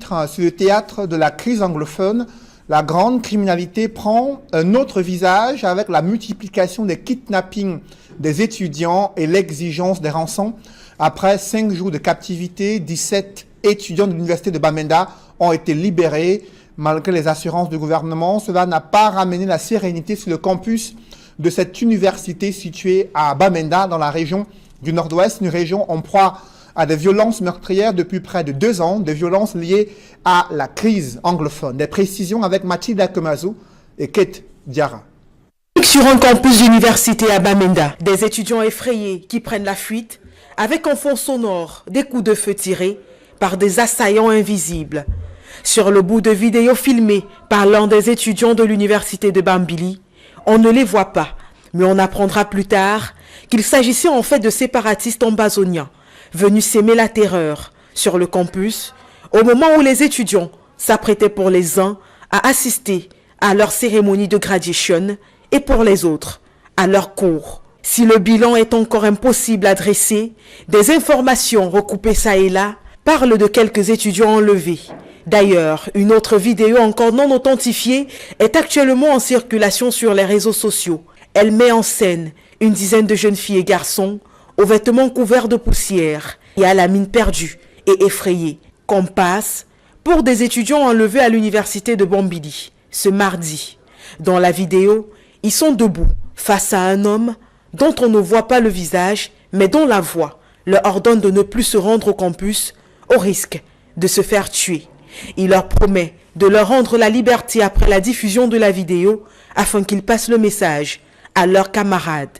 titre, sur le théâtre de la crise anglophone, la grande criminalité prend un autre visage avec la multiplication des kidnappings des étudiants et l'exigence des rançons. Après 5 jours de captivité, 17 étudiants de l'université de Bamenda ont été libérés. Malgré les assurances du gouvernement, cela n'a pas ramené la sérénité sur le campus de cette université située à Bamenda, dans la région du Nord-Ouest, une région en proie à des violences meurtrières depuis près de 2 ans, des violences liées à la crise anglophone. Des précisions avec Mathilde Akemazou et Kate Diarra. Sur un campus d'université à Bamenda, des étudiants effrayés qui prennent la fuite avec en fond sonore des coups de feu tirés par des assaillants invisibles. Sur le bout de vidéo filmé par l'un des étudiants de l'université de Bambili, on ne les voit pas, mais on apprendra plus tard qu'il s'agissait en fait de séparatistes ambazoniens venus s'aimer la terreur sur le campus au moment où les étudiants s'apprêtaient pour les uns à assister à leur cérémonie de graduation et pour les autres à leur cours. Si le bilan est encore impossible à dresser, des informations recoupées ça et là parlent de quelques étudiants enlevés. D'ailleurs, une autre vidéo encore non authentifiée est actuellement en circulation sur les réseaux sociaux. Elle met en scène une dizaine de jeunes filles et garçons aux vêtements couverts de poussière et à la mine perdue et effrayée qu'on passe pour des étudiants enlevés à l'université de Bambili ce mardi. Dans la vidéo, ils sont debout face à un homme dont on ne voit pas le visage, mais dont la voix leur ordonne de ne plus se rendre au campus au risque de se faire tuer. Il leur promet de leur rendre la liberté après la diffusion de la vidéo afin qu'ils passent le message à leurs camarades.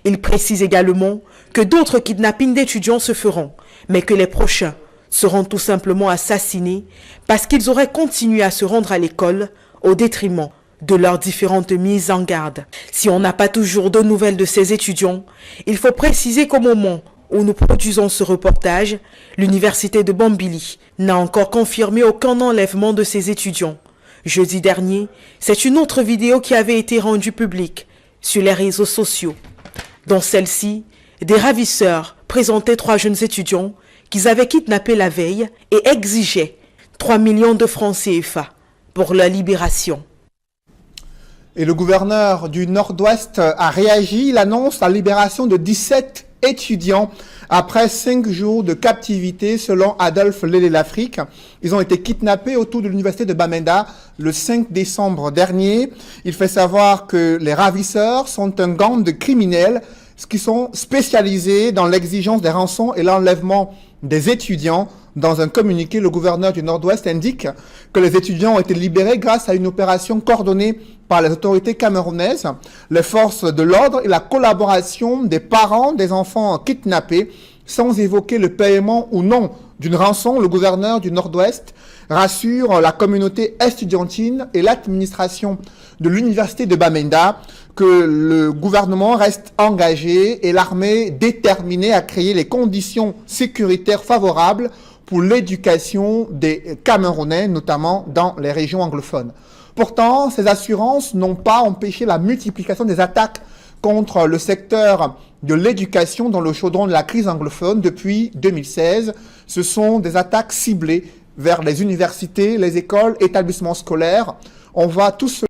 Il précise également que d'autres kidnappings d'étudiants se feront, mais que les prochains seront tout simplement assassinés parce qu'ils auraient continué à se rendre à l'école au détriment de leurs différentes mises en garde. Si on n'a pas toujours de nouvelles de ces étudiants, il faut préciser qu'au moment où nous produisons ce reportage, l'université de Bambili n'a encore confirmé aucun enlèvement de ses étudiants. Jeudi dernier, c'est une autre vidéo qui avait été rendue publique sur les réseaux sociaux. Dans celle-ci, des ravisseurs présentaient 3 jeunes étudiants qu'ils avaient kidnappés la veille et exigeaient 3 millions de francs CFA pour leur libération. Et le gouverneur du Nord-Ouest a réagi. Il annonce la libération de 17 étudiants après 5 jours de captivité selon Adolphe Lélé-L'Afrique. Ils ont été kidnappés autour de l'université de Bamenda le 5 décembre dernier. Il fait savoir que les ravisseurs sont un gang de criminels qui sont spécialisés dans l'exigence des rançons et l'enlèvement des étudiants. Dans un communiqué, le gouverneur du Nord-Ouest indique que les étudiants ont été libérés grâce à une opération coordonnée par les autorités camerounaises, les forces de l'ordre et la collaboration des parents des enfants kidnappés. Sans évoquer le paiement ou non d'une rançon, le gouverneur du Nord-Ouest rassure la communauté estudiantine et l'administration de l'université de Bamenda que le gouvernement reste engagé et l'armée déterminée à créer les conditions sécuritaires favorables pour l'éducation des Camerounais, notamment dans les régions anglophones. Pourtant, ces assurances n'ont pas empêché la multiplication des attaques contre le secteur de l'éducation dans le chaudron de la crise anglophone depuis 2016. Ce sont des attaques ciblées vers les universités, les écoles, établissements scolaires. On voit tout cela